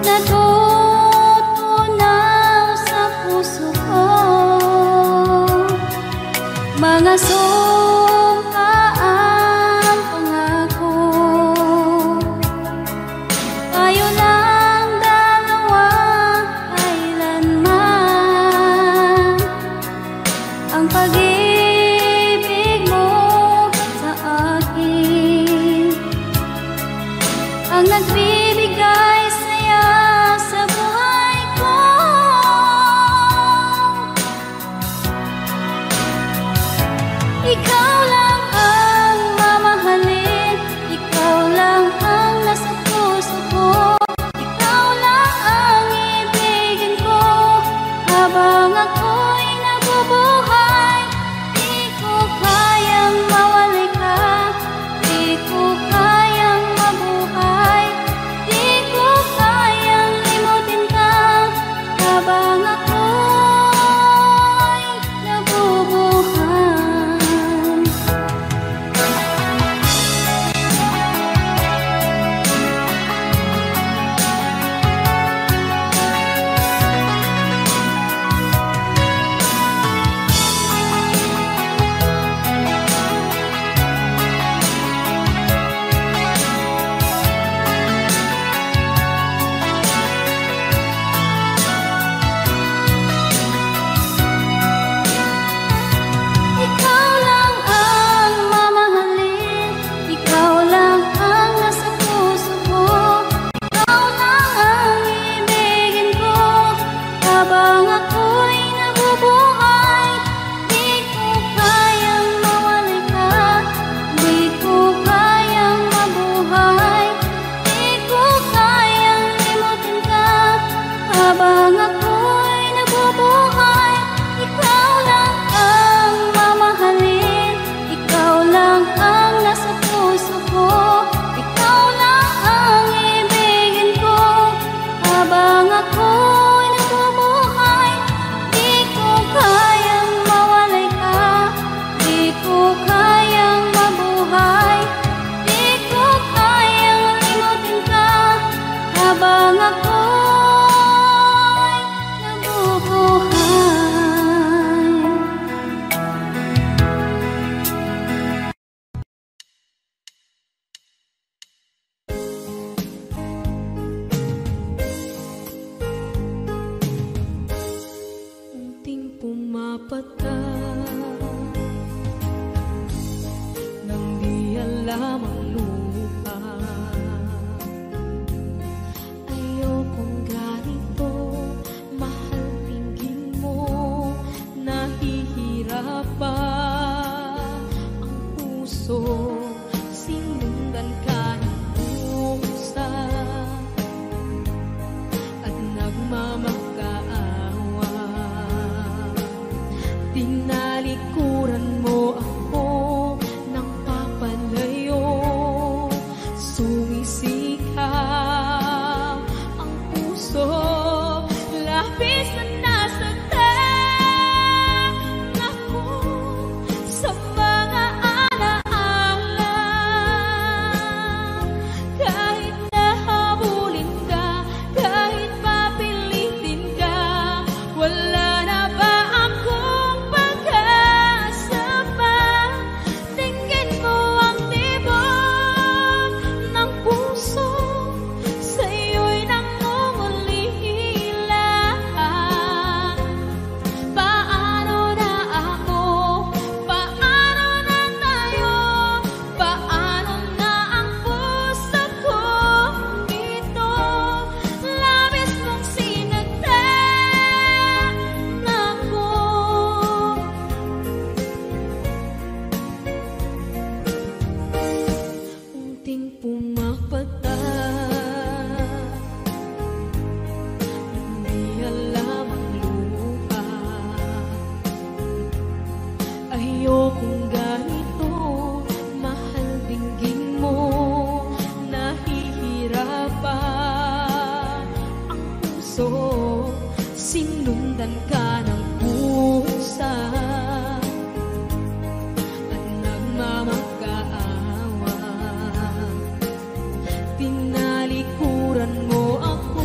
natutunaw sa puso ko, mga sumkaang pangako. Tayo lang dalawa kailanman, ang pag-ibig mo sa akin ang nagbibigay saya sa buhay ko. Ikaw lang ang mamahalin, ikaw lang ang nasa puso ko, ikaw lang ang ibigin ko habang ako'y nabubuhay. Di ko kayang mawalay ka, di ko kayang mabuhay, di ko kayang limutin ka habang ako'y nabubuhay. Ikaw lang ang mamahalin, ikaw lang ang nasa puso ko, ikaw lang ang ibigin ko habang ako'y nabubuhay. Di ko kayang mawalay ka, di ko kayang mabuhay, di ko kayang limutin ka habang ako'y nabubuhay. Ikaw lang ang mamahalin, ikaw lang ang nasa puso ko, ikaw lang ang ibigin ko habang ako'y nabubuhay. Di ko kayang mawalay ka, di ko kayang mabuhay, di ko kayang limutin ka habang ako'y nabubuhay. Unting pumapata nang di alam ang lupa. Ayokong ganito, mahal tingin mo, nahihirapan ang puso. Sinundan ka ng pusa at nagmamakaawa. Tinalikuran mo ako ng papalayo, sumisikap ang puso. Labis na nasaktan ako sa mga alaala. Kahit nahabulin ka, kahit papilitin ka, wala na ba akong pag-asa pa? Tingin mo ang tibok ng puso, sa'yo'y nangungulila. Paano na ako? Paano na tayo? Paano na ang puso ko ito? Labis mong sinagdan ako. Unting pumapata, hindi alam ang lupa. Ayokong ganito, mahal dinggin mo, nahihirapan ang puso. Sinundan ka ng pusa at nagmamakaawa. Tinalikuran mo ako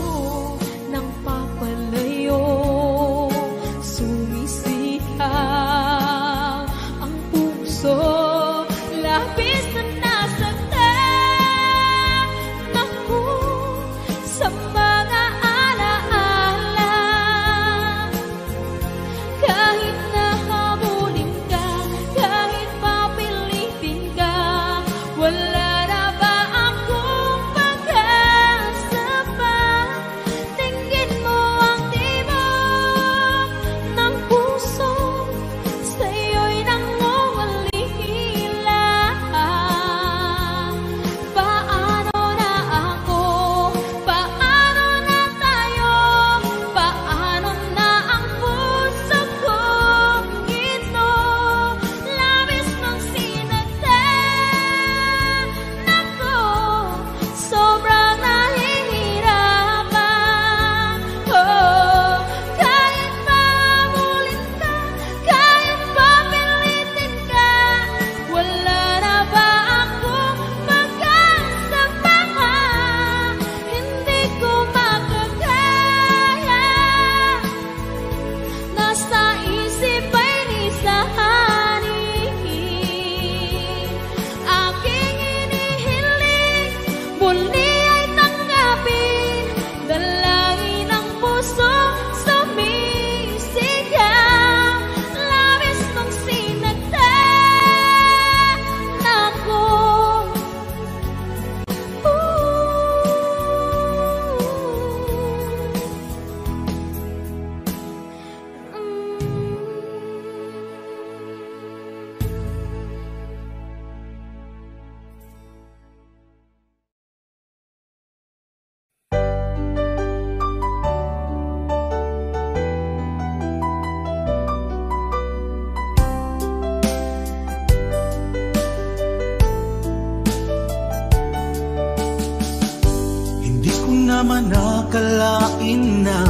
naman nakalain na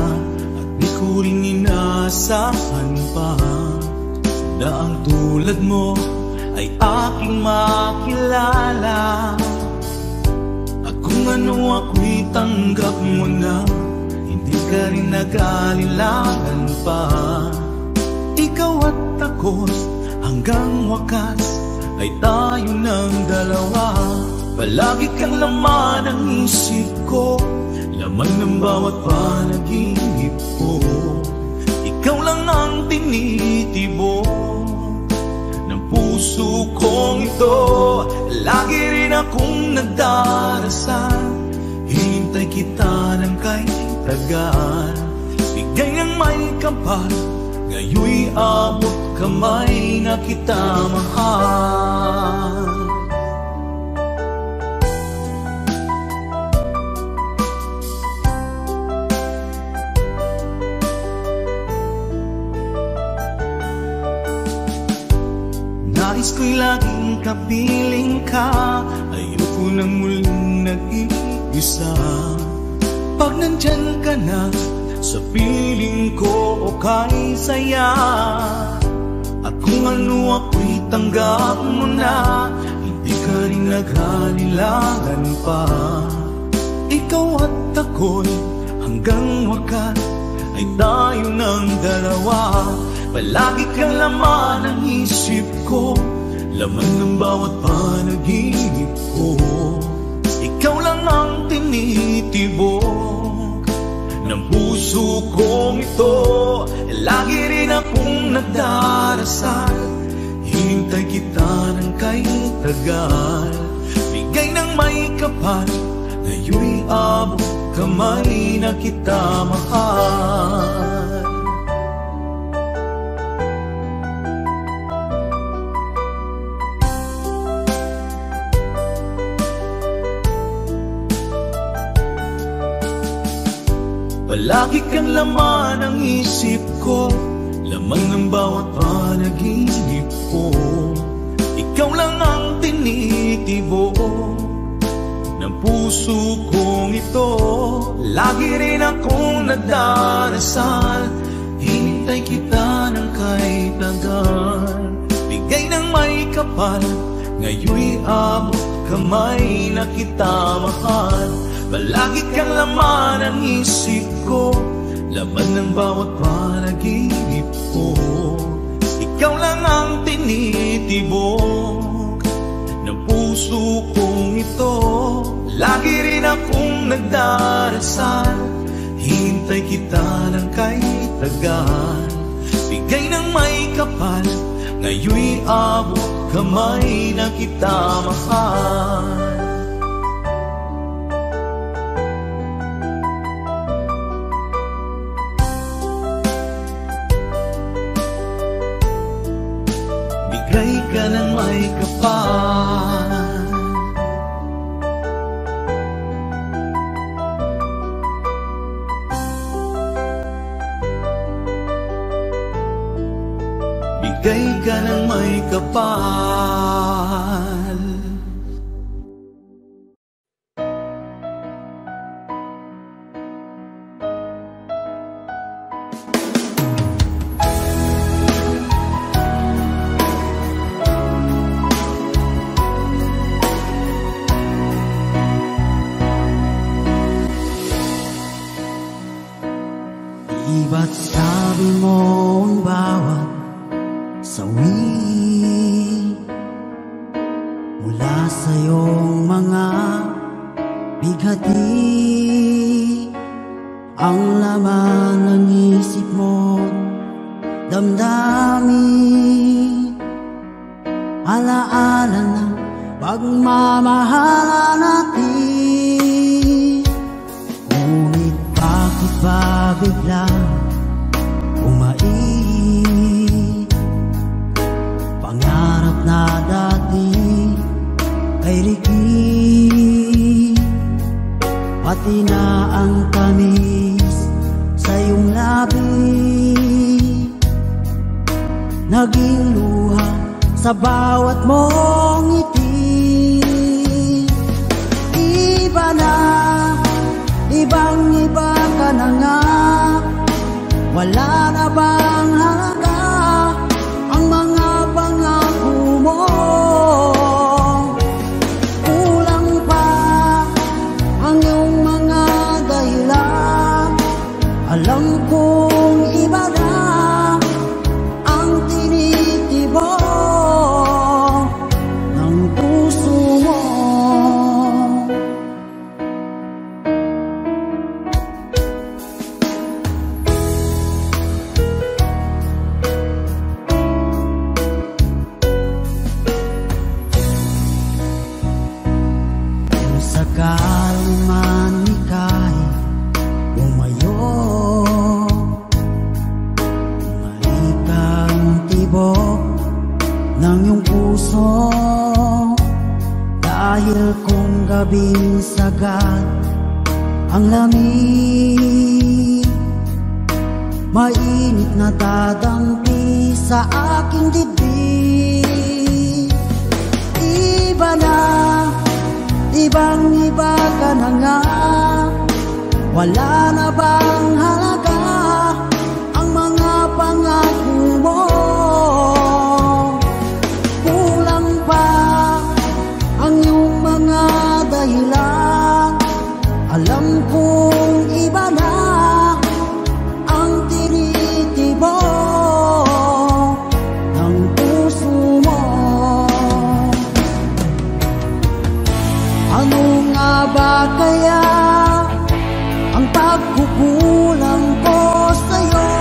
at di ko rin inasahan pa na ang tulad mo ay aking makilala. At kung ano ako'y tanggap mo na, hindi ka rin nag-alilangan pa. Ikaw at ako hanggang wakas ay tayo ng dalawa. Palagi kang laman ng isip ko, laman ng bawat panaginip ko. Ikaw lang ang tinitibok ng puso kong ito. Lagi rin akong nagdarasal, hinintay kita ng kay tagal. Bigay ng may kapal, ngayon'y abot kamay na kita mahal. Nais ko'y laging kapiling ka, ayoko nang muling nag-iisa. Pag nandyan ka na, sa piling ko okay saya. At kung ano ako'y tanggap mo na, hindi ka rin nag-alilangan pa. Ikaw at ako'y hanggang wakas ay tayo ng dalawa. Palagi kang laman ng isip ko, laman ng bawat panaginip ko. Ikaw lang ang tinitibok ng puso kong ito. Lagi rin akong nagdarasal, hinintay kita ng kay tagal. Bigay ng may kapal, ngayon'y abot kamay na kita mahal. Palagi kang laman ng isip ko, laman ng bawat panaginip ko. Ikaw lang ang tinitibok ng puso kong ito. Lagi rin akong nagdarasal, hinintay kita ng kay tagal. Bigay ng may kapal, ngayon'y abot kamay na kita mahal. Palagi kang laman ng isip ko, laman ng bawat panaginip ko. Ikaw lang ang tinitibok ng puso kong ito. Lagi rin akong nagdarasal, hintay kita ng kay tagal. Bigay ng may kapal, ngayon'y abot kamay na kita mahal. Bigay ka ng may kapal, bigay ka ng may kapal. Ba't sabi mo ang bawat sawi mula sa iyong mga bighati, ang laman ng isip mo, damdamin, alaala na pagmamahalan natin. Ngunit bakit ba biglang umait? Pangarap na dati ay likid, pati na ang tamis sa iyong labi, naging luha sa bawat mong ngiti. Iba na ibang-iba ka na nga. Wala na bang halaga ang mga pangako mo? Kulang pa ang iyong mga dahilan. Alam kong iba na ang tinitibok ng puso mo. Sakaling man ika'y umayo, malikang tibok ng iyong puso. Dahil kung gabing sagad ang lamig, mainit na dadampi sa aking dibdib. Iba na, ibang-iba ka na nga. Wala na bang halaga ang mga pangako mo? Kulang pa ang iyong mga dahilan. Alam kong iba na ang tinitibok ng puso mo. Ano nga ba kaya ang pagkukulang ko sa'yo?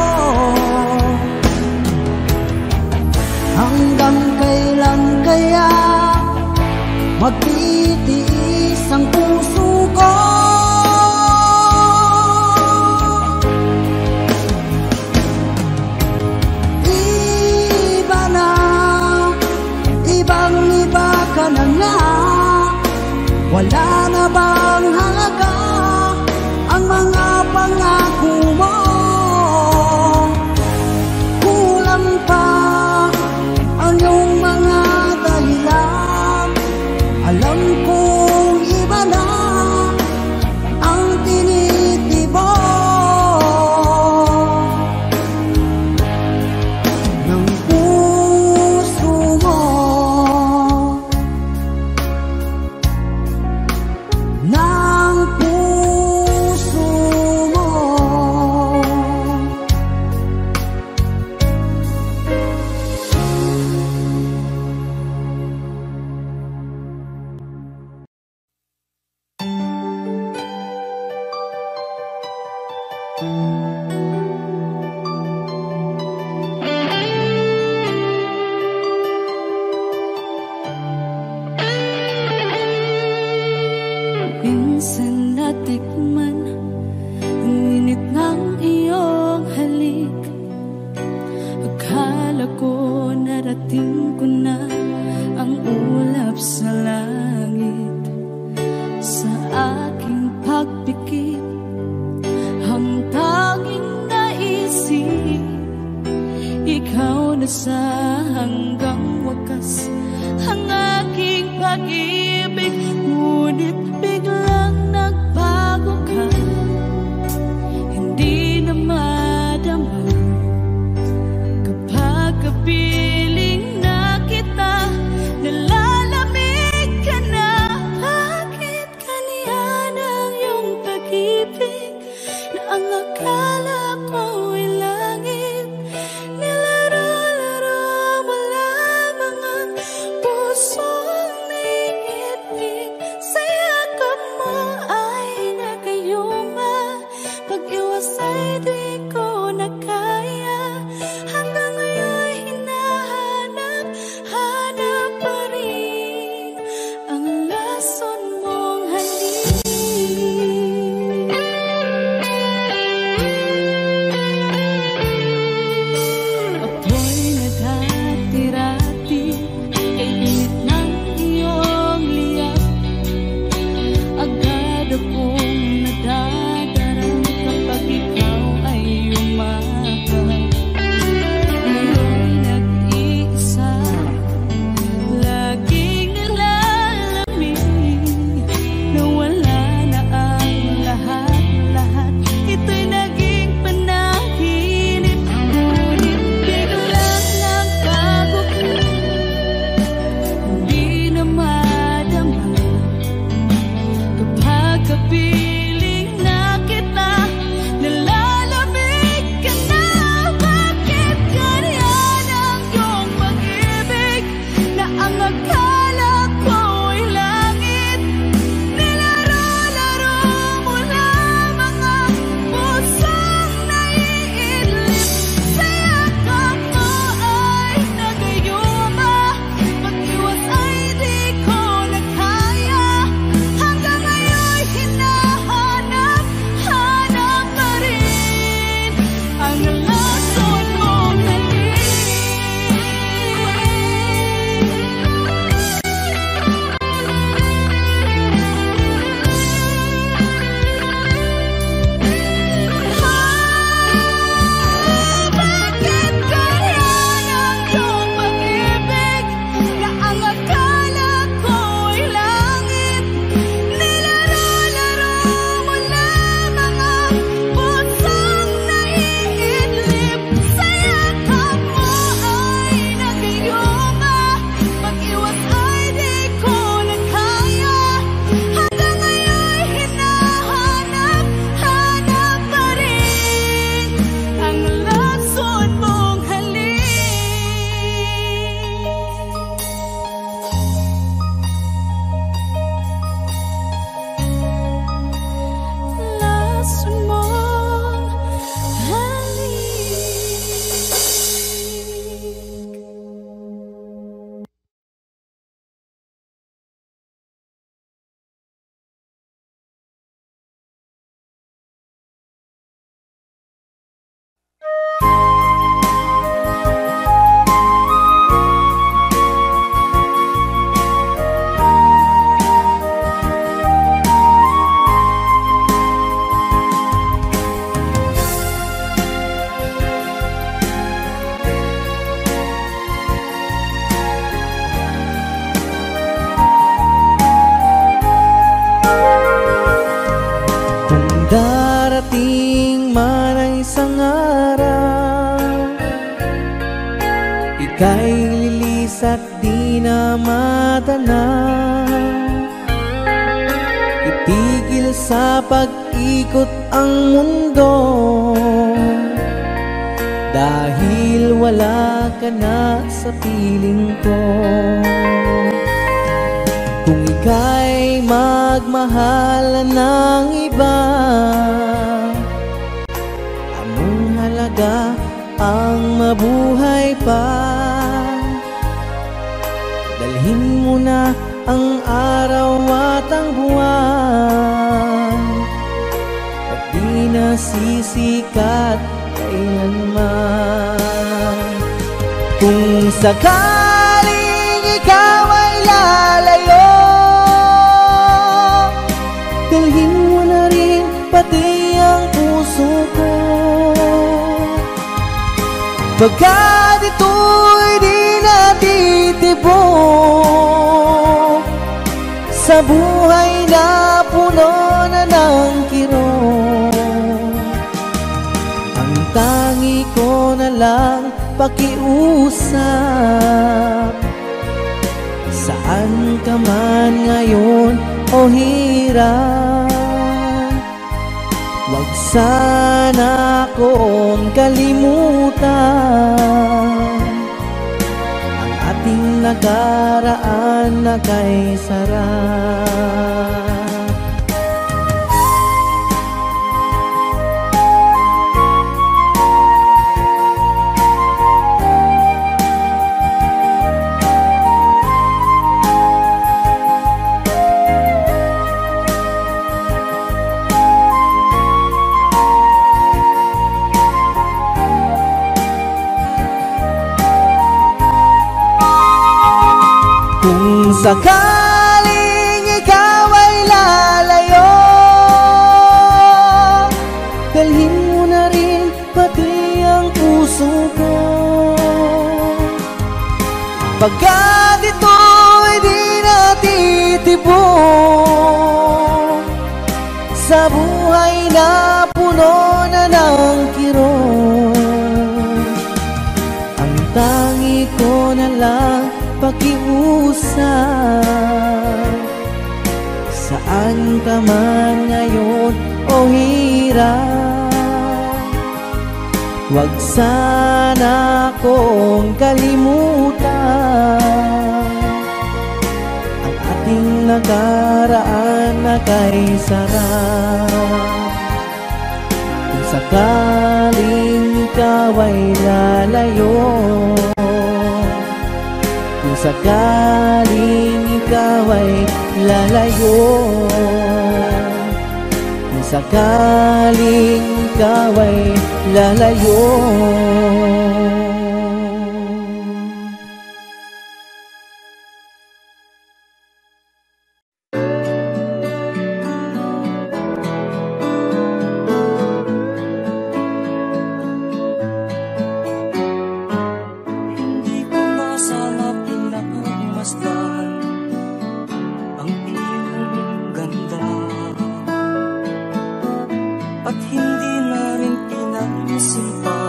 Hanggang kailan kaya magtitiis ang puso ko? Iba na, ibang-iba ka na nga. Wala na bang halaga ang mga pangako mo? Kulang pa ang iyong mga dahilan. Alam kong iba na ang tinitibok ng puso mo. Ng puso mo. Minsan natikman ang init ng iyong halik. Akala ko narating ko na ang ulap sa langit. Sa aking pagpikit, ang tanging naisip, ikaw na sa hanggang wakas ang aking pag-ibig. Ngunit biglang nagbago ka, hindi na madama kapag kapiling na kita. Nalalamig ka na, bakit kaniyan ang iyong pag-ibig na ang akala ko'y langit? Nilaro-laro mo lamang ang pusong naigit-ig. Sa yakap mo ay nagayuma, pag-iwas ay di ko na kaya. Hanggang ngayon hinahanap pa rin ang lason mong halik. Ako'y naghatirati kay init ng iyong liyap. Agad akong nadadarang kapag ikaw ay isang araw ika'y lilis at di na matanaw. Itigil sa pag-ikot ang mundo dahil wala ka na sa piling ko. Kung ika'y magmahal ng iba, anong halaga ang mabuhay pa? Dalhin mo na ang araw at ang buwan at di na sisikat kailanman. Kung sakaling ikaw ay lalayo, dalhin mo na rin pati ang puso ko. Pagkat ito'y di natitibok sa buhay na puno na ng kirot, ang tangi ko na lang pakiusap. Saan ka man ngayon o hirap, wag sana akong kalimutan ang ating nakaraan na kay sarap. Kung sakaling ikaw ay lalayo, dalhin mo na rin pati ang puso ko. Pagkat ito'y di natitibok sa buhay na puno na ng kirot, ang tangi ko na lang pakiusap. Saan ka man ngayon o hirap, wag sana akong kalimutan ang ating nakaraan na kay sarap. Kung sakaling ikaw ay lalayo, kung sakaling ikaw ay lalayo, kung sakaling ikaw ay lalayo, at hindi na rin pinansin pa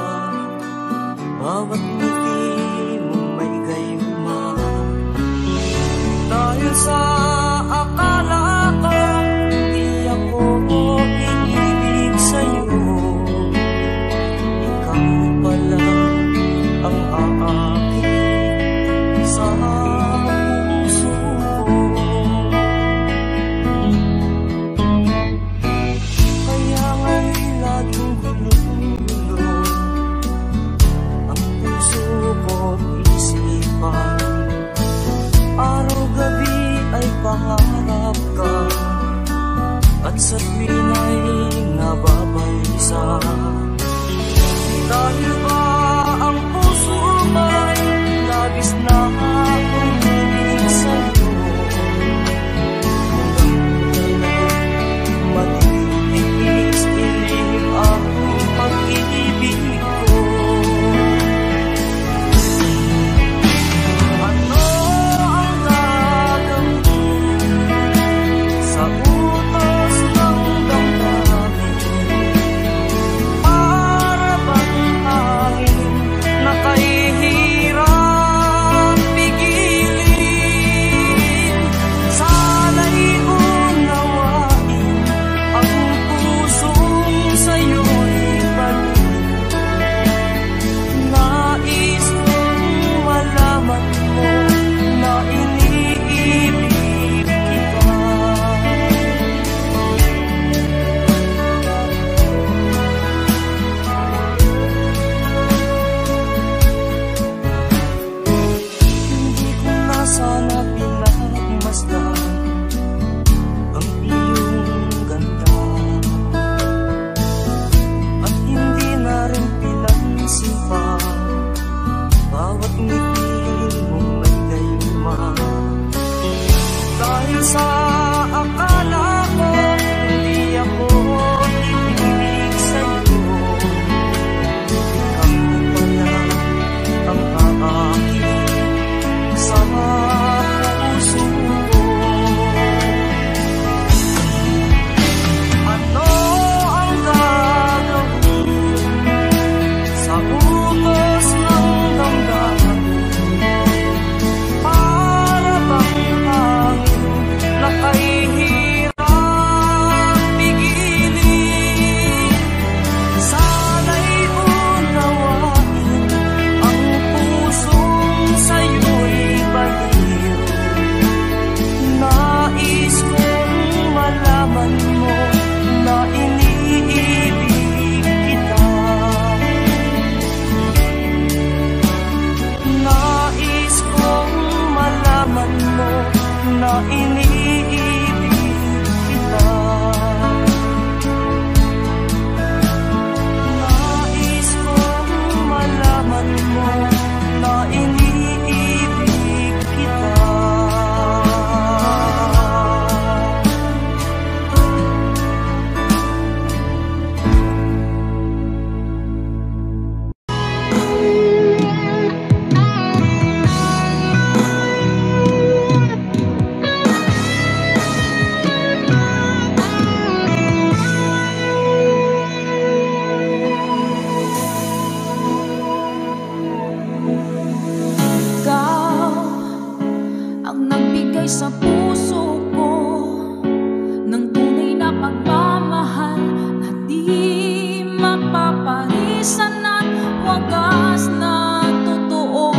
parisan at wagas na totoo.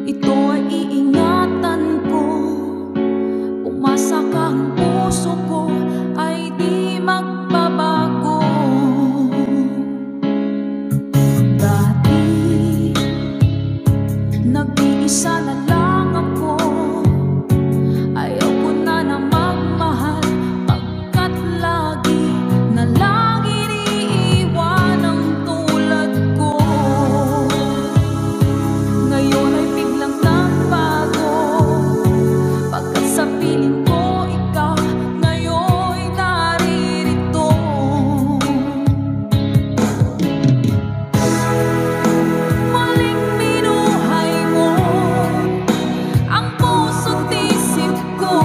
Ito ay iingatan ko, pumasa kang puso ko ay di magbabago. Dati nag-iisa na lang ako, ayaw ko na na magmahal, pagkat lagi na lang iniiwan ang tulad ko. Ngayon ay biglang nagbago, pagkat sa piling ko ikaw ngayon'y naririto. Muling binuhay mo ang puso't isip ko,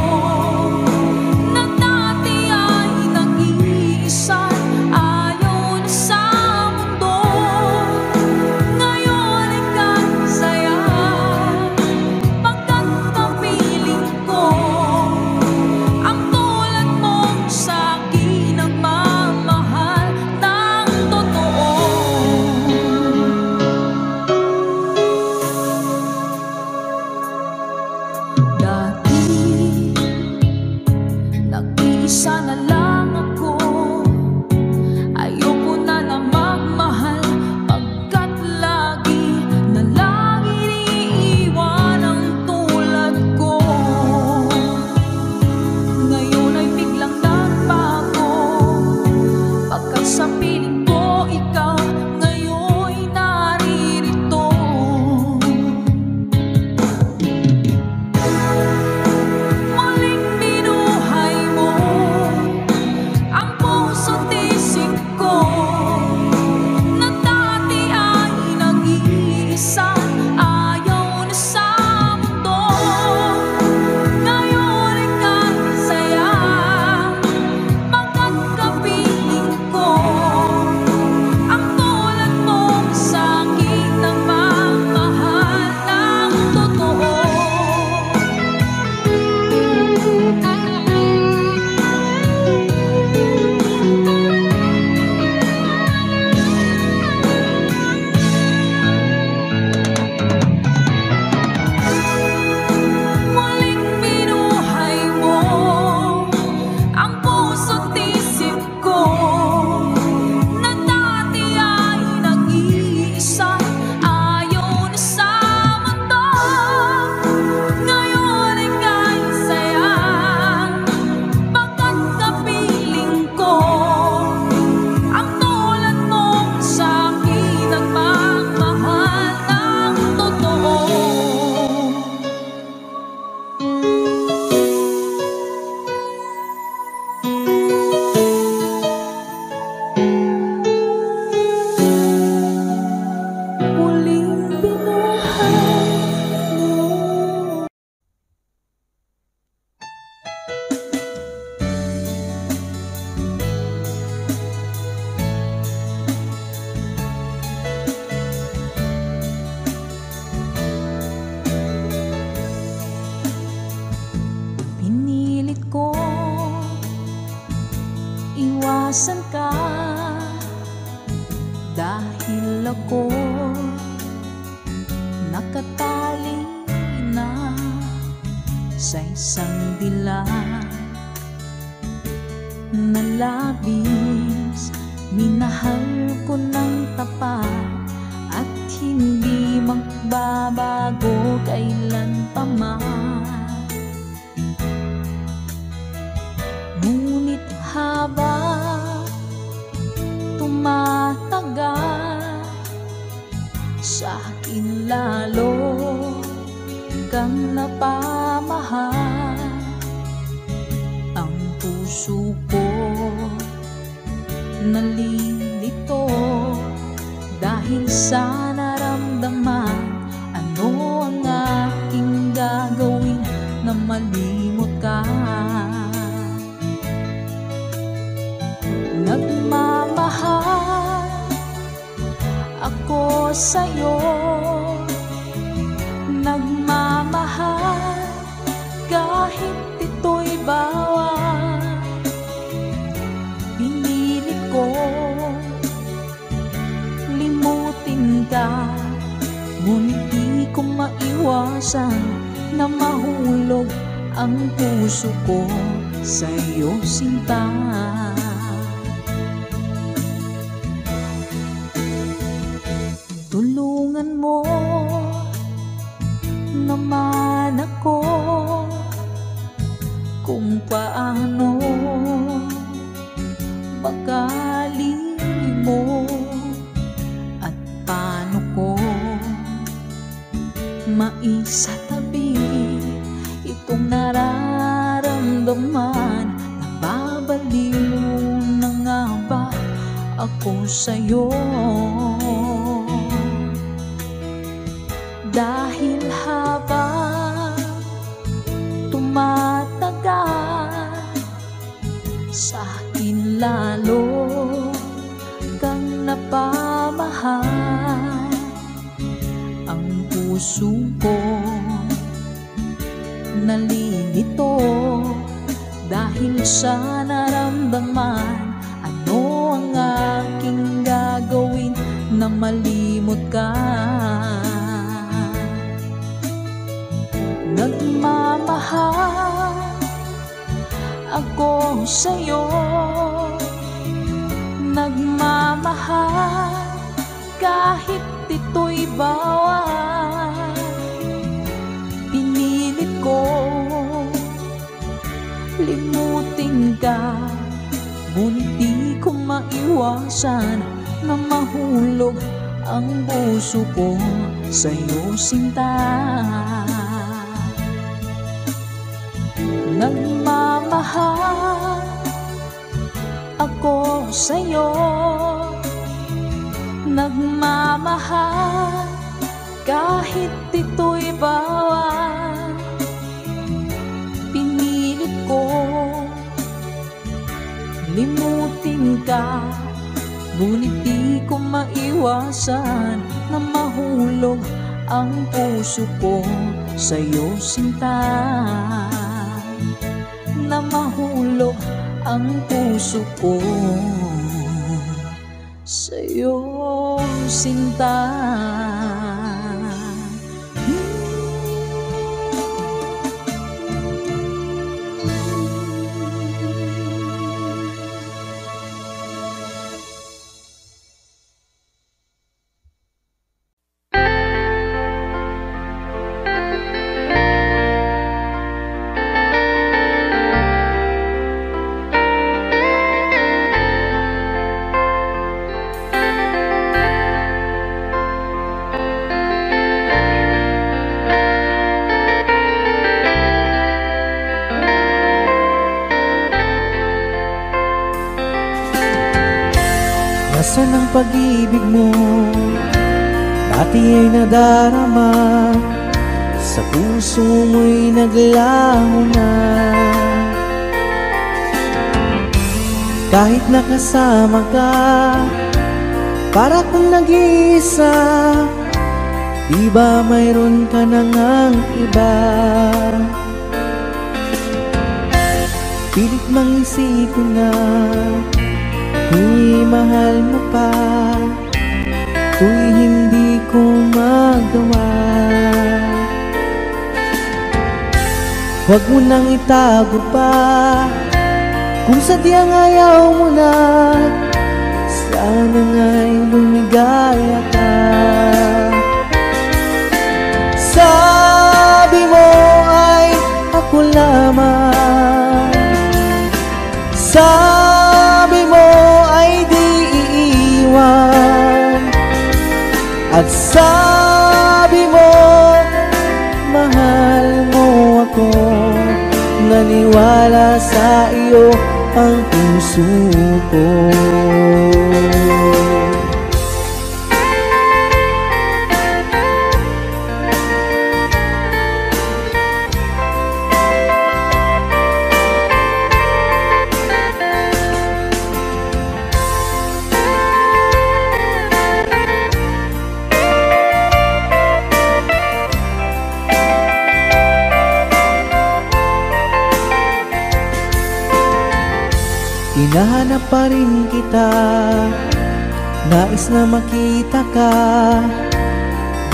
na dati ay nag-iisa, ayaw na sa mundo. Ngayon ika'y saya, pagkat kapiling ko ang tulad mong sa'kin ang mamahal ng totoo. Dati nag-iisa na lang ako, ayoko na na magmahal, pagkat lagi na lang iniiwan ang tulad ko. Ngayon ay biglang nagbago, pagkat sa piling ko ikaw ngayon'y naririto. Muling binuhay mo ang puso't isip ko, na dati ay nag-iisa, ayaw na sa mundo. Ngayon ika'y saya, pagkat kapiling ko ang tulad mong sa'kin ang mamahal ng totoo. Muling binuhay mo ang puso't isip ko, na dati ay nag-iisa, ayaw na sa mundo. Ngayon ika'y saya, pagkat kapiling ko ang tulad mong sa'kin ang magmahal ng totoo. Muling binuhay mo. Pinilit ko iwasan ka, dahil ako nakatali na sa isang dilag na labis. Minahal ko ng tapat at hindi magbabago kailan pa man. Ngunit habang tumatagal, sa akin lalo kang napamahal. Ang puso ko nalilito dahil sa naramdaman. Ano ang aking gagawin na malimot ka? Nagmamahal ako sa'yo, nagmamahal kahit ito'y bawal. Pinilit ko maiwasan na mahulog ang puso ko sa'yo, sinta. Tulungan mo naman ako kung paano makalimo at paano ko maisatabi itong nararamdaman. Nababaliw na nga ba ako sa'yo? Dahil habang tumatagal, sa akin lalo kang napamahal. Ang puso ko nalilito dahil sa naramdaman. Ano ang aking gagawin na malimot ka? Nagmamahal ako sa'yo, nagmamahal kahit ito'y bawal. Pinilit ko limutin ka, ngunit di ko maiwasan na mahulog ang puso ko sa'yo, sinta. Nagmamahal ako sa'yo, nagmamahal kahit ito'y bawal. Pinilit ko limutin ka, ngunit di ko maiwasan na mahulog ang puso ko sa'yo, sinta. Na mahulog ang puso ko sa'yo, sinta. Nasaan ang pag-ibig mo? Dati ay nadarama, sa puso mo'y naglaho na. Kahit nakasama ka, para kung nag-iisa, di ba mayroon ka na ngang iba? Pilit mang isipin na kung mahal mo pa, to'y hindi ko magawa. Huwag mo nang itago pa, kung sadyang ayaw mo na, sana nga'y lumigaya ka. Sabi mo ay ako lamang, sabi mo ay di iiwan, at sabi mo mahal mo ako. Naniwala sa iyo ang puso ko. Hinahanap pa rin kita, nais na makita ka.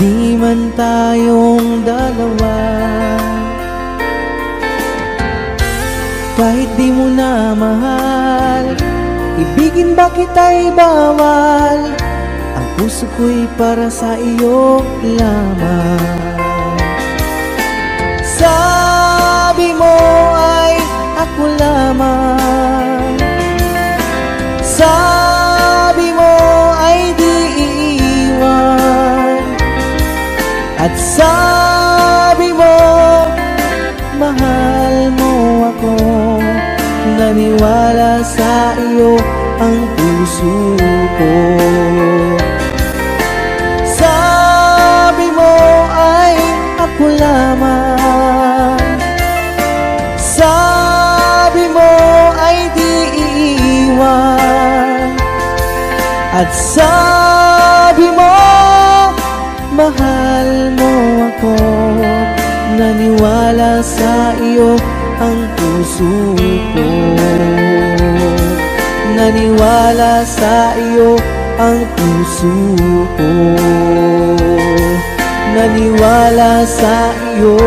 di man tayong dalawa. Kahit di mo na mahal, ibigin ba kita'y bawal? Ang puso ko'y para sa iyo lamang. Sabi mo ay ako lamang, sabi mo ay di iiwan, at sabi mo mahal mo ako. Naniwala sa iyo ang puso ko. Sabi mo ay ako lamang, sabi mo ay di iiwan, at sabi mo mahal mo ako. Naniwala sa iyo ang puso ko. Naniwala sa iyo ang puso ko. Naniwala sa iyo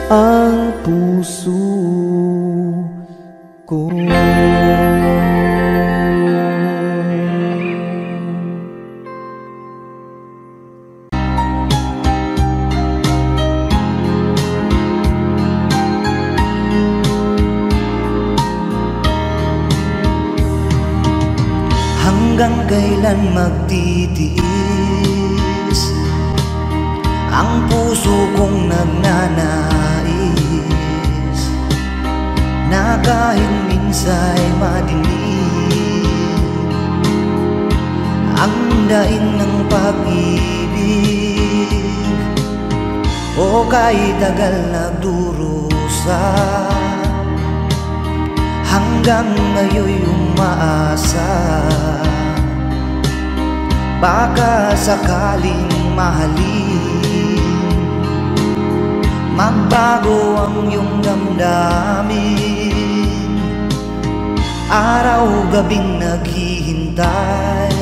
ang puso ko. Hanggang kailan magtitiis ang puso kong nagnanais na kahit minsa'y madilim ang daing ng pag-ibig, o kahit tagal nagdurusa, hanggang ngayon'y umaasa. Baka sakaling mahalin, magbago ang iyong damdamin. Araw-gabing naghihintay,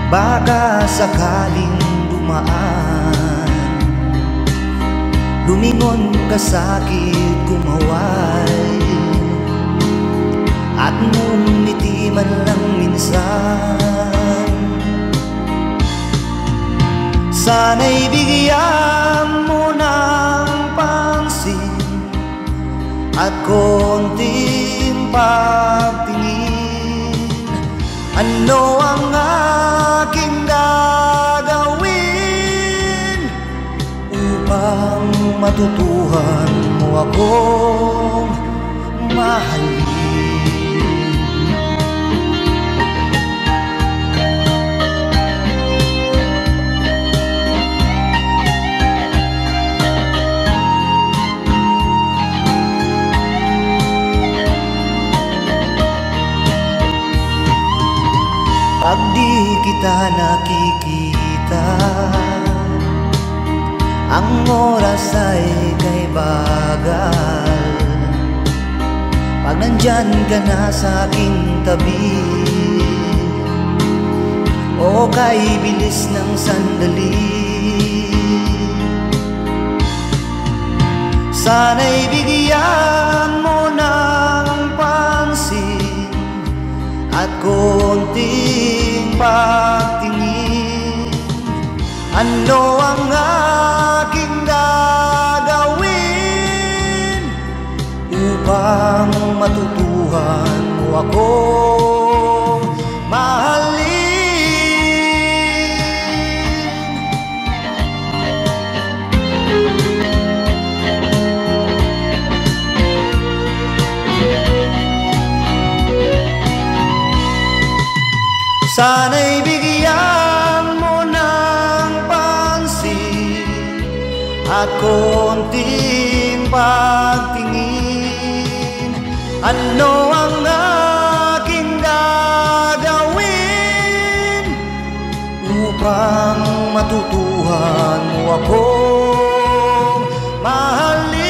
baka sakaling dumaan, lumingon ka sa'kin, kumaway, at ngumiti man lang minsan. Sana'y bigyan mo ng pansin at konting pagtingin. Ano ang aking gagawin upang matutuhan mo akong mahalin? Pag di kita nakikita, ang oras ay kay bagal. Pag nandyan ka na sa aking tabi, o kay bilis ng sandali, sana'y bigyan mo ng pansin at konting pagtingin. Ano ang aking gagawin upang matutuhan mo akong mahalin? Sana'y bigyan mo ng pansin at konting pagtingin. Ano ang aking gagawin upang matutuhan mo akong mahalin?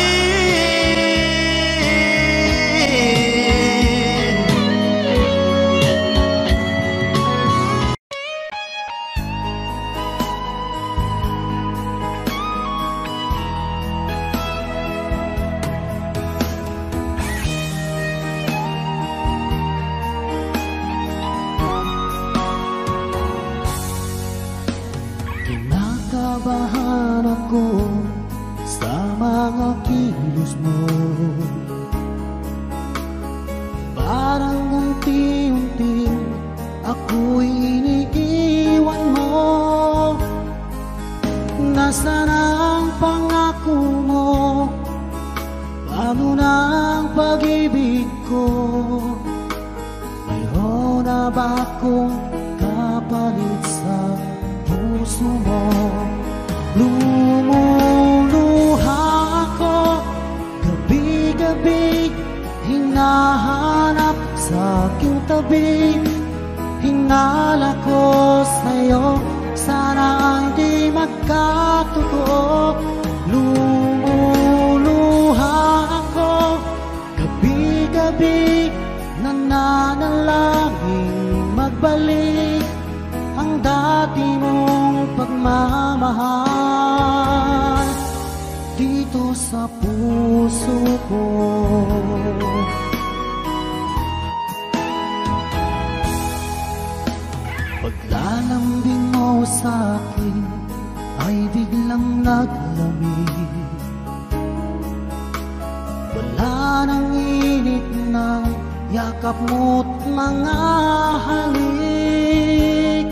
unti-unti ako'y iniiwan mo. Nasaan ang pangako mo? Paano na ang pag-ibig ko? Mayroon na ba akong kapalit sa puso mo? Lumuluha ako gabi-gabi, hinahanap sa aking tabi. Hinala ko sa'yo, sana hindi magkatotoo. Lumuluha ako gabi-gabi, nananalangin magbalik ang dati mong pagmamahal dito sa puso ko. Paglalambing mo sa akin ay biglang naglamig. Wala nang init ng yakap mo't mga halik.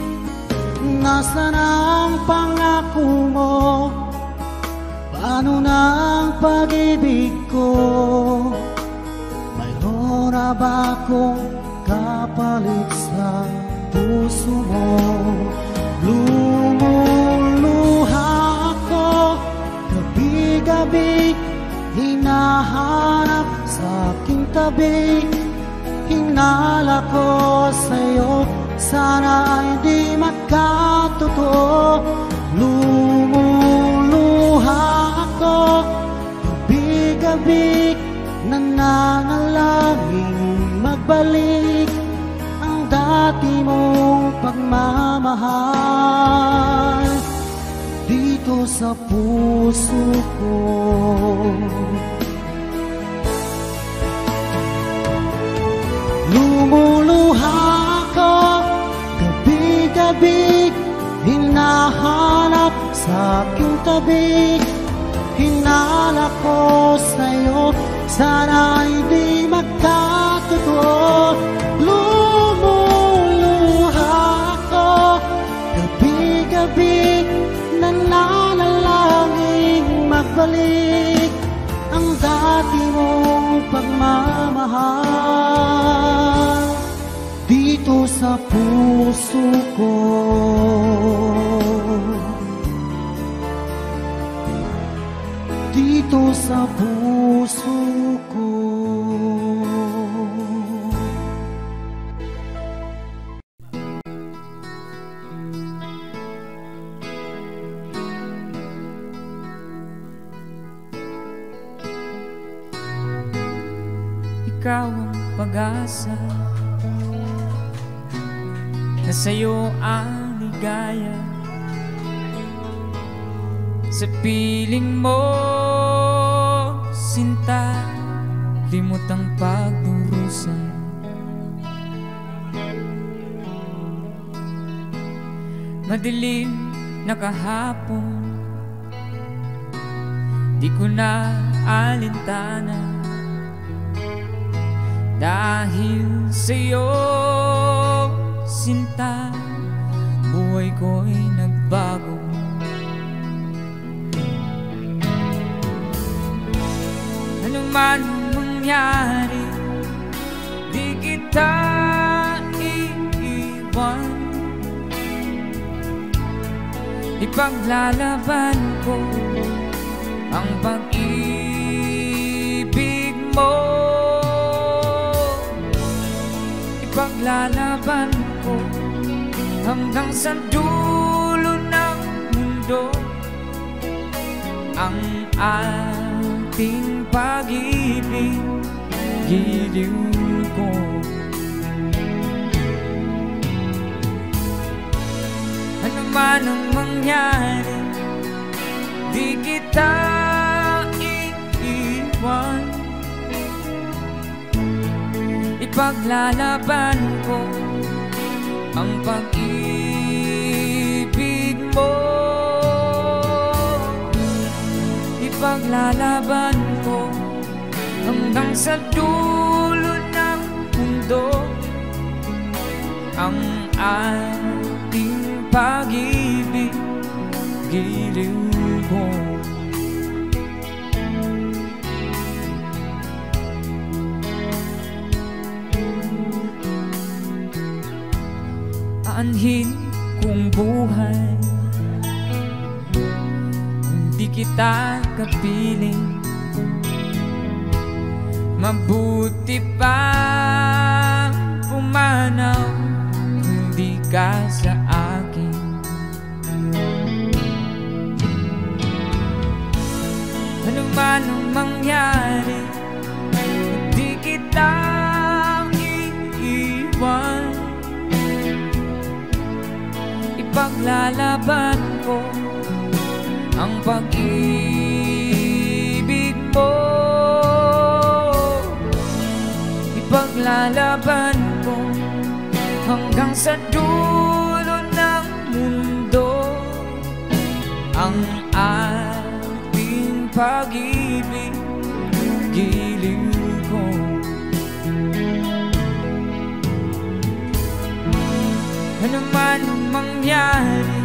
Nasaan ang pangako mo? Paano na ang pag-ibig ko? Mayroon na ba akong kapalit sa puso mo? Lumuluha ako gabi-gabi, hinahanap sa aking tabi. Hinala ko sa'yo, sana hindi magkatotoo. Lumuluha ako gabi-gabi, nananalangin magbalik ang dati mong pagmamahal dito sa puso ko. Lumuluha ako gabi-gabi, hinahanap sa aking tabi. Hinala ko sa'yo, sana hindi magkatotoo. Lumuluha ako gabi-gabi, nananalangin magbalik ang dati mong pagmamahal dito sa puso ko. Dito sa puso ko. Ikaw ang pag-asa, na sa'yo ang ligaya. Sa piling mo, sinta, limot ang pagdurusa. Madilim na kahapon, di ko na alintana. Dahil sa'yo, sinta, buhay ko'y nagbago. Ano man mangyari, di kita iiwan. Ipaglalaban ko ang pag-ibig mo. Ipaglalaban ko hanggang sa dulo ng mundo ang ating pag-ibig, giliw ko. Ano man ang mangyari, di kita iiwan. Ipaglalaban ko ang pag-ibig mo. Ipaglalaban ko hanggang sa dulo ng mundo ating pag-ibig, giliw ko. Aanhin kong buhay kung di kita kapiling. Mabuti pang pumanaw kung di ka sa akin. Ano man ang mangyari, di kita iiwan. Ipaglalaban ko ang pag-ibig mo. Ipaglalaban ko hanggang sa dulo ng mundo ang ating pag-ibig, giliw ko. Ano man ang mangyari,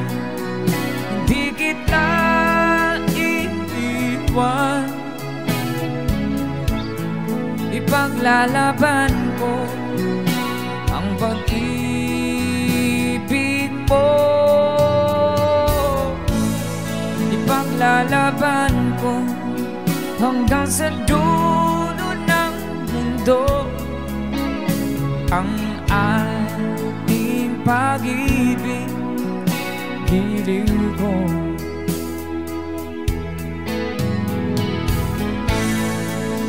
hindi kita iiwan. Ipaglalaban ko ang pag-ibig mo. Ipaglalaban ko hanggang sa dulo ng mundo ang ating pag-ibig, giliw ko.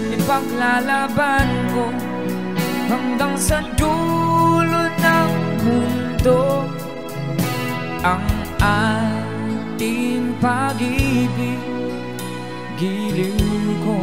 Ipaglalaban ko hanggang sa dulo ng mundo ang ating pag-ibig, giliw ko.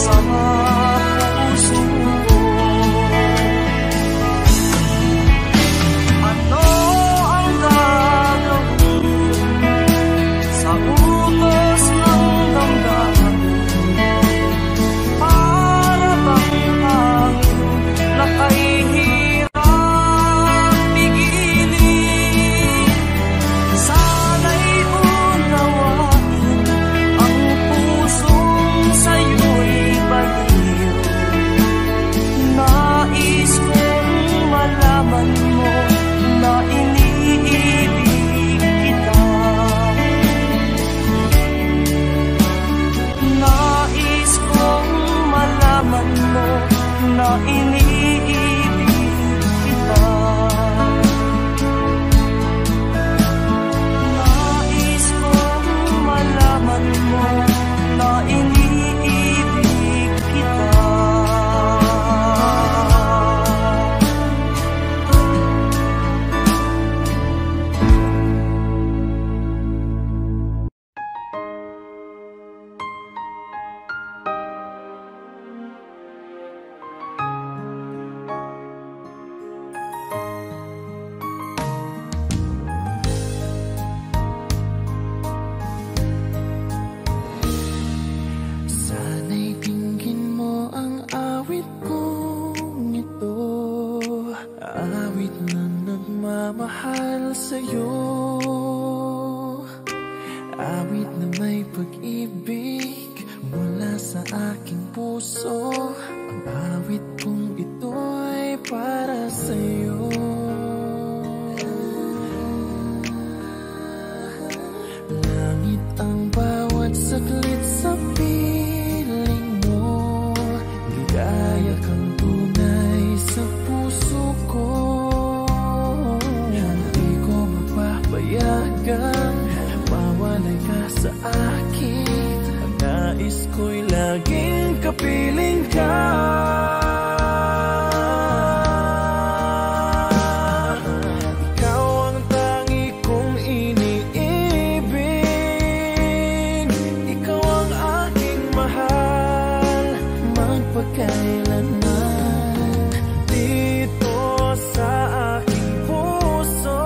Sama na iniibig kita. Nais kong malaman mo na iniibig kita. Sana'y dinggin mo ang awit kong ito, awit na nagmamahal sa'yo, awit na may pag-ibig mula sa aking puso. Ang awit kong ito'y para sa'yo. Langit ang bawat saglit sa piling mo, ligaya kang tunay sa puso ko. Hindi ko mapapayagan mawalay ka sa akin. Ang nais ko'y laging kapiling ka. Ikaw ang tangi kong iniibig, ikaw ang aking mahal magpakailanman. Dito sa aking puso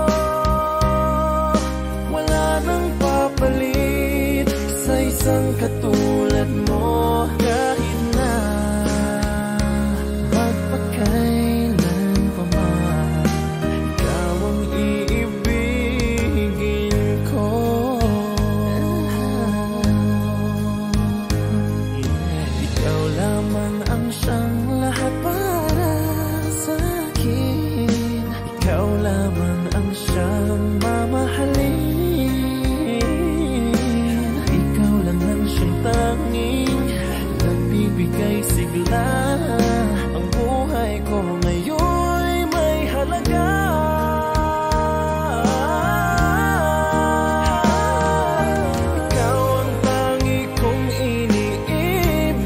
wala nang papalit sa isang katulad mo. Kahit na magpakailan pa man, ikaw ang iibigin ko. Ikaw lamang ang siyang lahat para sa akin. Ikaw lamang ang siyang mamahalin. Ikaw lang ang siyang tanging nagbibigay sigla. Ang buhay ko ngayon'y may halaga. Ikaw ang tangi kong iniibig,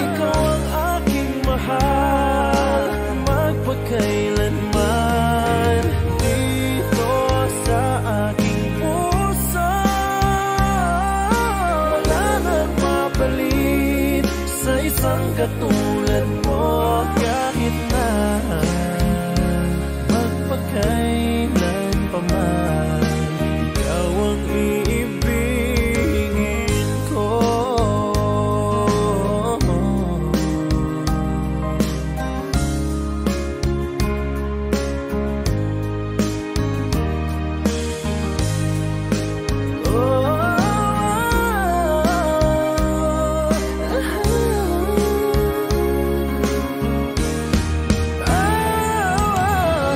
ikaw ang aking mahal magpakailanman. Dito sa aking puso wala nang mapalit sa isang katulad mo. Kahit na magpakailan pa man, ikaw ang iibigin ko.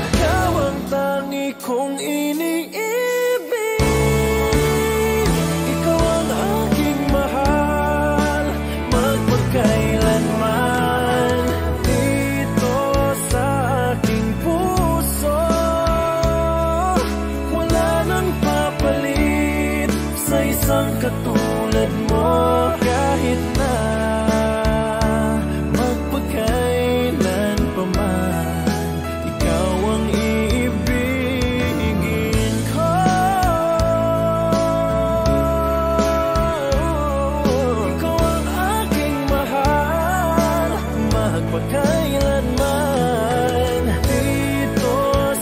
Ikaw ang tangi kong iniibig, ikaw ang aking mahal magpakailanman. Dito sa aking puso wala nang papalit sa isang katulad mo. Kahit na magpakailan pa man, ikaw ang iibigin ko. Ikaw ang aking mahal magpakailanman. Dito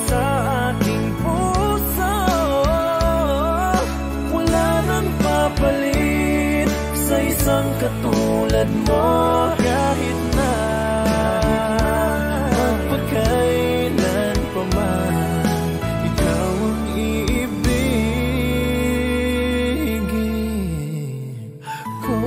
sa aking puso wala nang papalit sa isang katulad mo. Kahit na magpakailan pa man, ikaw ang iibigin ko.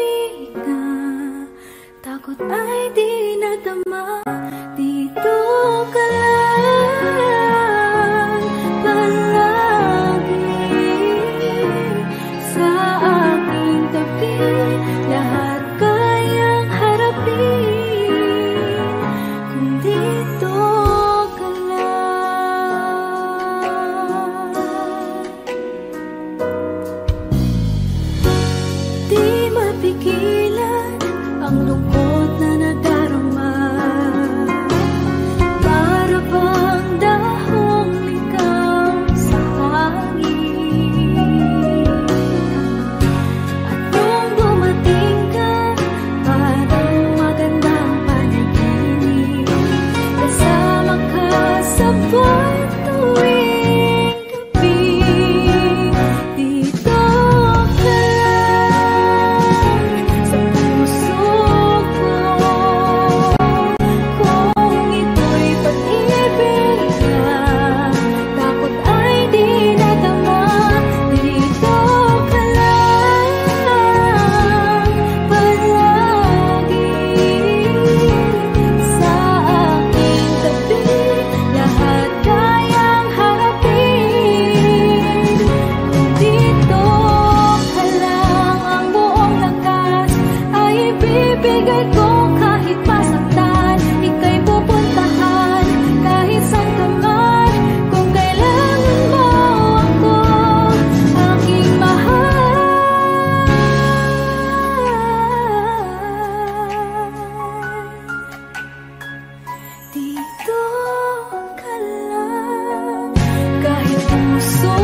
pag-ibig na takot ay di nadama. Dito ka lang palagi sa aking tabi. Lahat kayang harapin kung dito ka lang. Di mapigilan ang lungkot na nadarama. Para bang dahong ligaw sa hangin. At nung dumating ka, parang magandang panaginip. Kasama ka sa buwan tuwing gabi. Dito ka lang sa puso ko. Kung ito'y pag-ibig na takot ay di nadama. Dito ka lang palagi sa aking tabi. Lahat kayang harapin kung dito ka lang. Ang buong lakas ay ibibigay ko kahit masaktan. Ika'y pupuntahan kahit saan ka man. Kung kailangan mo ako, aking mahal. Dito ka lang. Kahit puso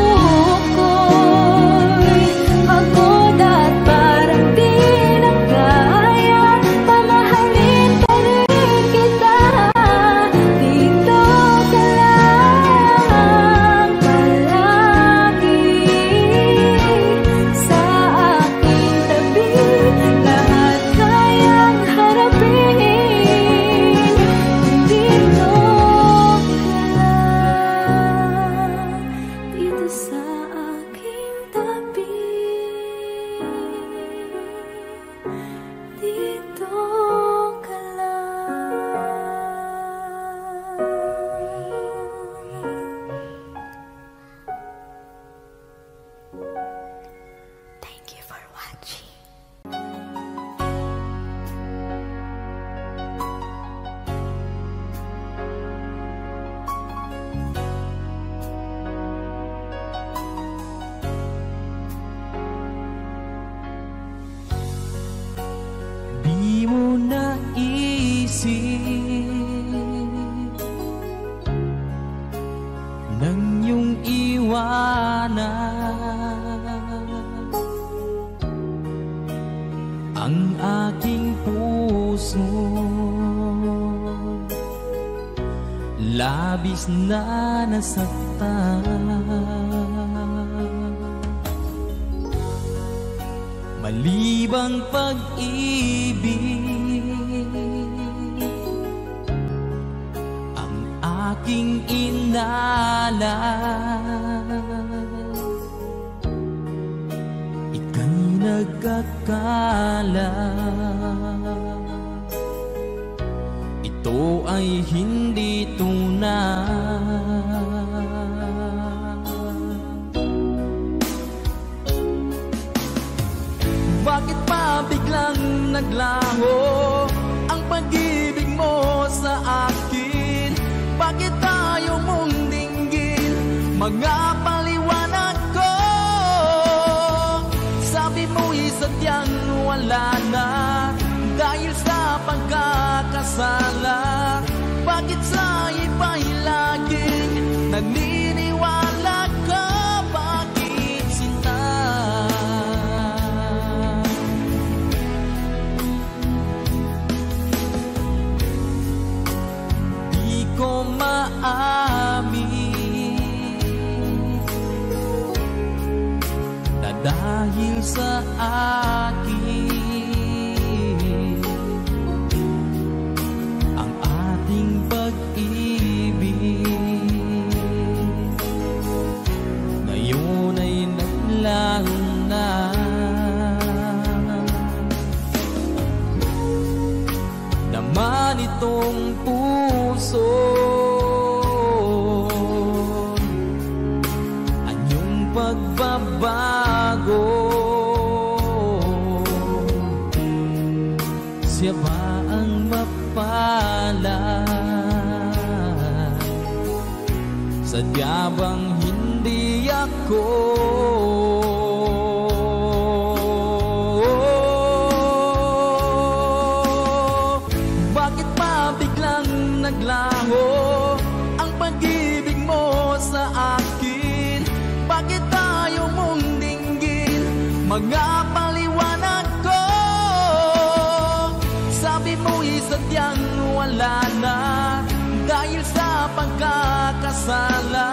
ko'y pagod at parang di na kaya, pamahalin pa rin kita. Dito ka lang palagi sa aking tabi. Lahat kayang harapin kung dito ka lang. Dito sa aking tabi. Dito ka lang. Thank you for watching. Di mo naisip nang iyong iwanan ang aking puso. Labis na nasaktan. Malibang pag-ibig ang aking inalan. Ika'y nagkakala ito ay hindi tunay. Bakit pa biglang naglaho ang pag-ibig mo sa akin? Bakit tayo mong dinggin mga paliwanag ko? Sabi mo'y sadyang wala na dahil sa pagkakasala. Bakit sa iba'y laging naniniwala ka? Bakit sinta? Di ko maamin na dahil sa akin ang ating pag-ibig tong puso. Anyong pagbabago, siya ba ang mapalad? Sadya bang hindi ako? Bakit ba biglang naglaho ang pag-ibig mo sa akin? Bakit tayo mong dinggin mga paliwanag ko? Sabi mo'y sadyang wala na dahil sa pagkakasala.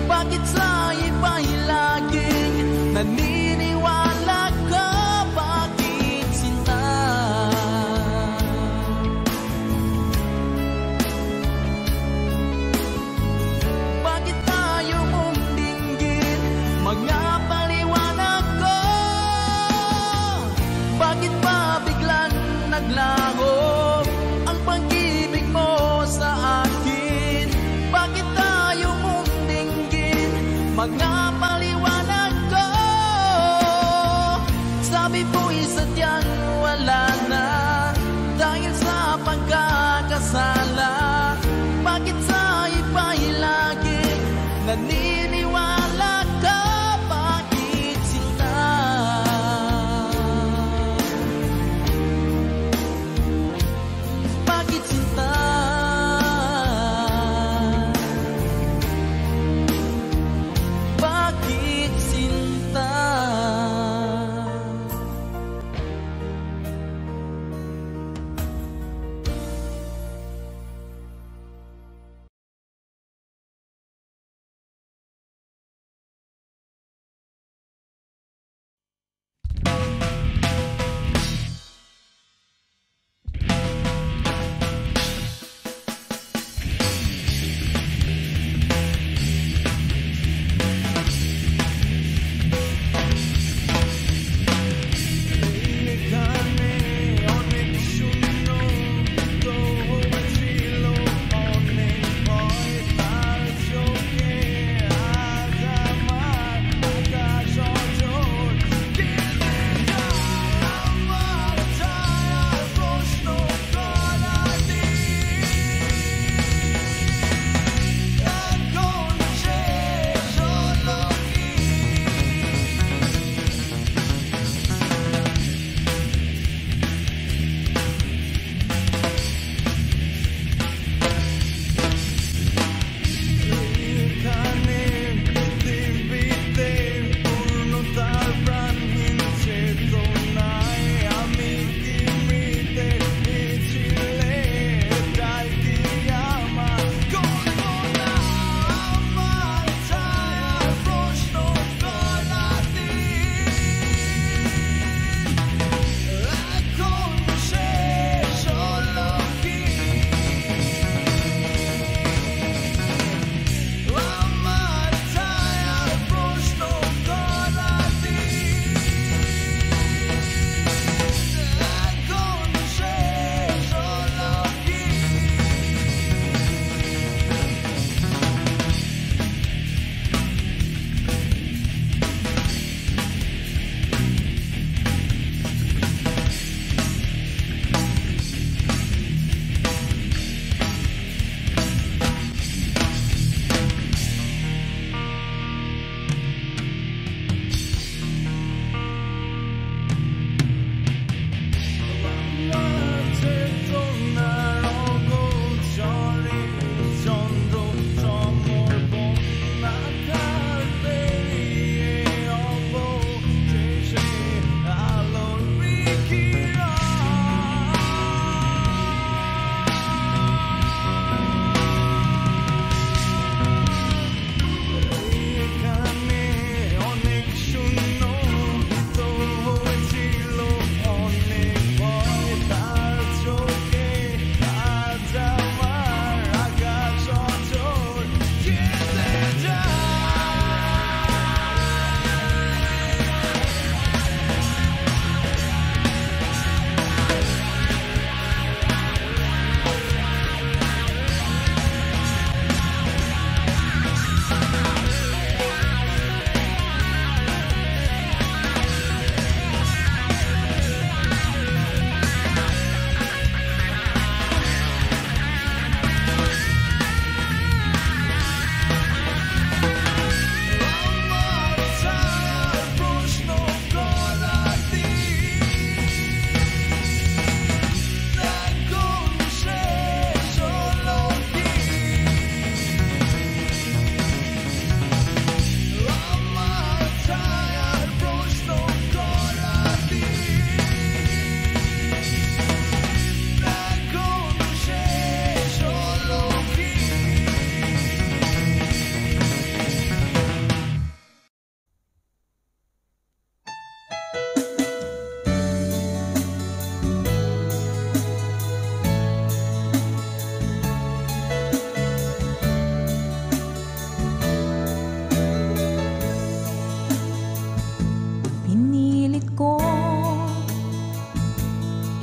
Bakit sa iba'y laging naniniwala ka? Bakit sinta? Bakit tayo mong dinggin mga paliwanag ko? Bakit ba biglang naglaho ang pag-ibig mo sa akin? Bakit tayo mong dinggin mga paliwanag ko? Sabi mo'y sadyang wala na dahil sa pagkakasala. Bakit sa iba'y laging naniniwala ka? Bakit sinta? Bakit sinta? Bakit sinta?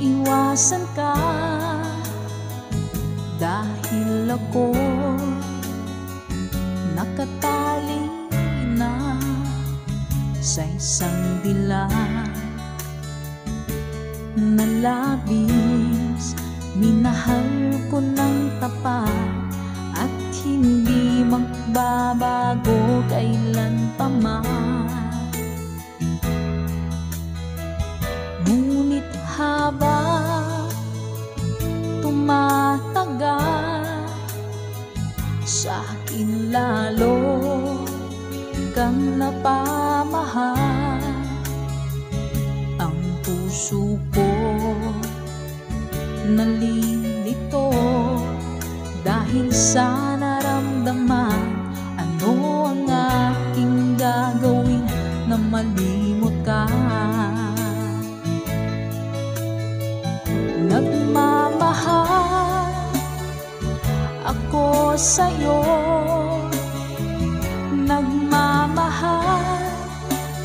maiwasan ka, dahil ako nakatali na sa isang dilag na labis. Minahal ko ng tapat at hindi magbabago kailan pa man. Ngunit habang tumatagal, sa akin lalo kang napamahal. Ang puso ko nalilito dahil sa naramdaman. Ano ang aking gagawin na malimot ka? Nagmamahal ako sa'yo, nagmamahal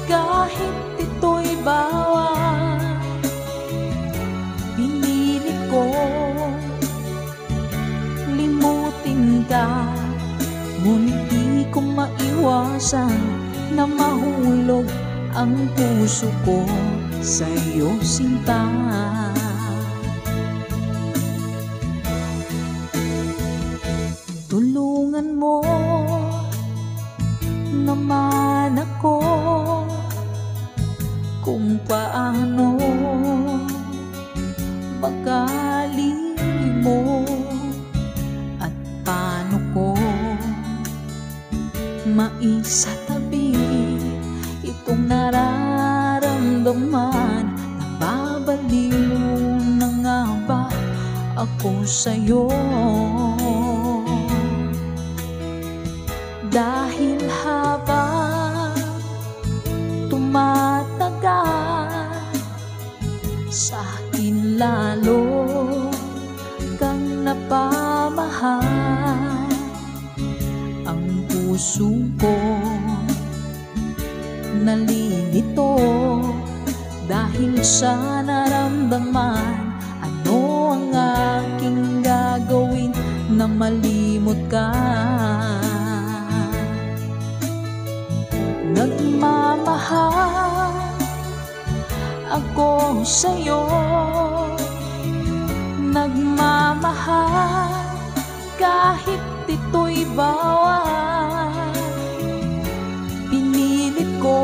kahit ito'y bawal. Pinilit ko limutin ka, ngunit di ko maiwasan na mahulog ang puso ko sa'yo, sinta. Tulungan mo naman ako kung paano makalimot at paano ko maisatabi itong nararamdaman. Nababaliw na nga ba ako sa'yo? Dahil habang tumatagal, sa akin lalo kang napamahal. Ang puso ko nalilito dahil sa naramdaman. Ano ang aking gagawin na malimot ka? Nagmamahal ako sa'yo, nagmamahal kahit ito'y bawal. Pinilit ko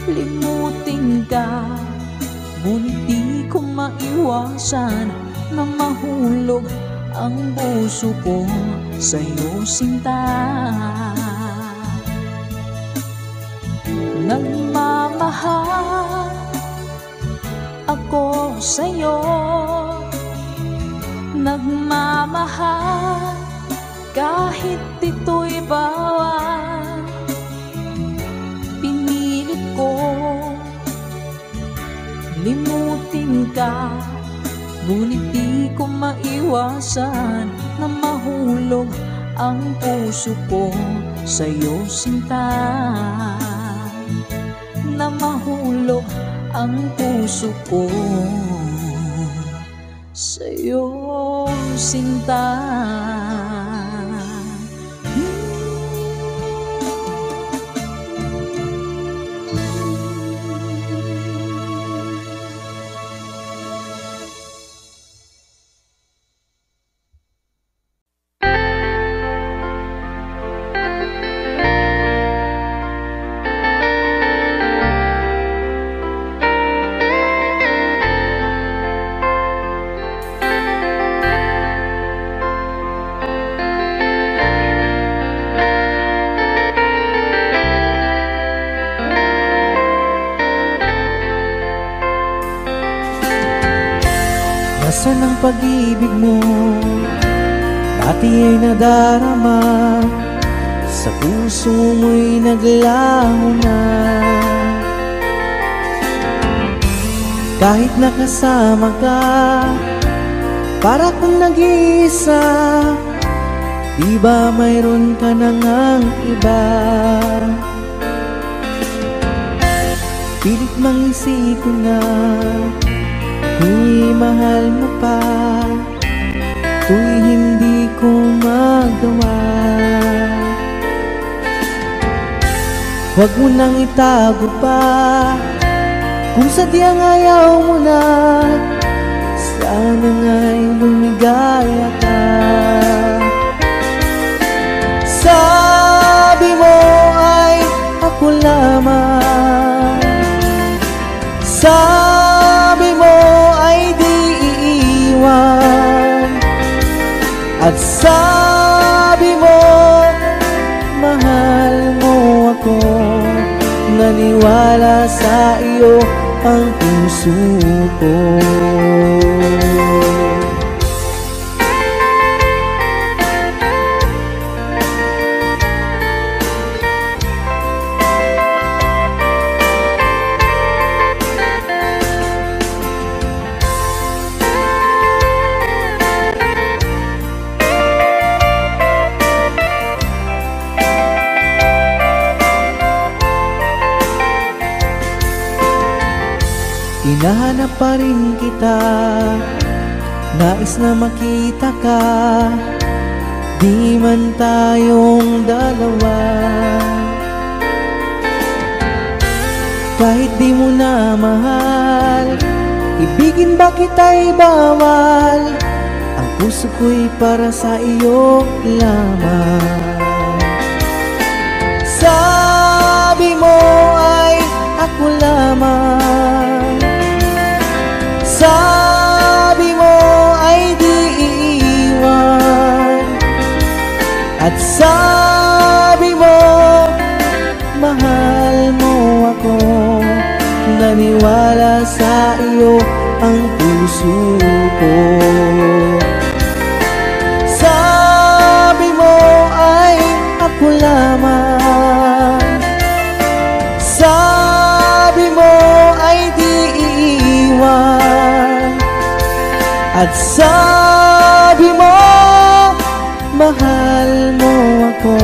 limutin ka, ngunit di ko maiwasan na mahulog ang puso ko sa'yo, sinta. Nagmamahal ako sa'yo, nagmamahal kahit ito'y bawal. Pinilit ko limutin ka, ngunit di ko maiwasan na mahulog ang puso ko sa'yo, sinta. Na mahulog ang puso ko sa'yo, sinta. Nasaan ang pag-ibig mo? Dati ay nadarama, sa puso mo'y naglaho na. Kahit nakasama ka, para kung nag-iisa, di ba mayroon ka na ngang iba? Pilit mang isipin na ako'y mahal mo pa, ito'y hindi ko magawa. Huwag mo nang itago pa, kung sadyang ayaw mo na, sana nga'y lumigaya ka. Sabi mo ay ako lamang, sabi mo ay di iiwan, at sabi mo mahal mo ako. Naniwala sa iyo ang puso ko. Hinahanap pa rin kita, nais na makita ka, di man tayong dalawa. Kahit di mo na mahal, ibigin ba kita'y bawal, ang puso ko'y para sa iyo lamang. Sabi mo ay ako lamang, sabi mo ay di iiwan, at sabi mo mahal mo ako. Naniwala sa iyo ang puso ko. Sabi mo ay ako lamang, sabi mo ay di iiwan, at sabi mo mahal mo ako.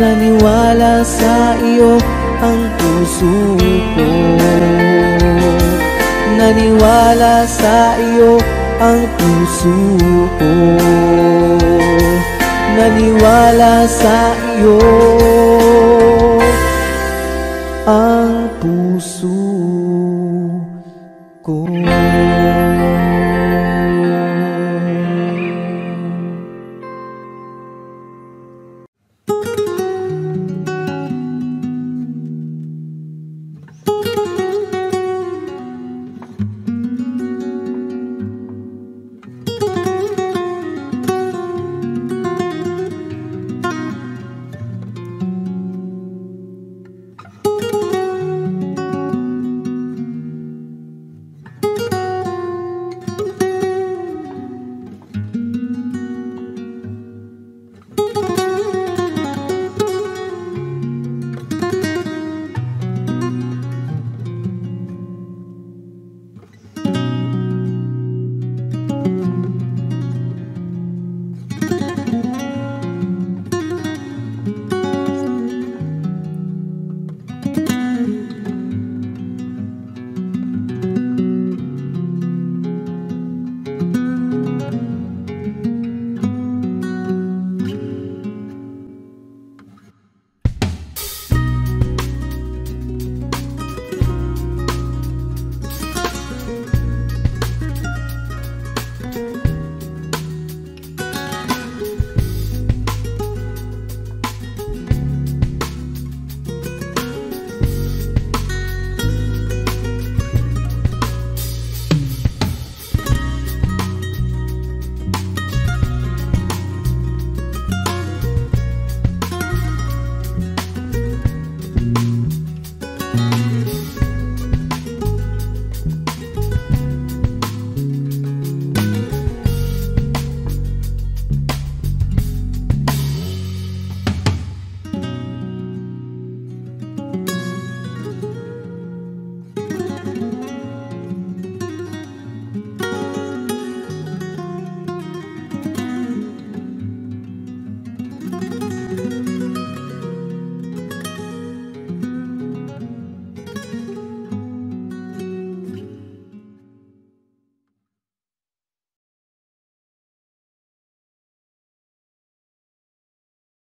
Naniwala sa iyo ang puso ko. Naniwala sa iyo ang puso ko. Naniwala sa iyo ang puso ko.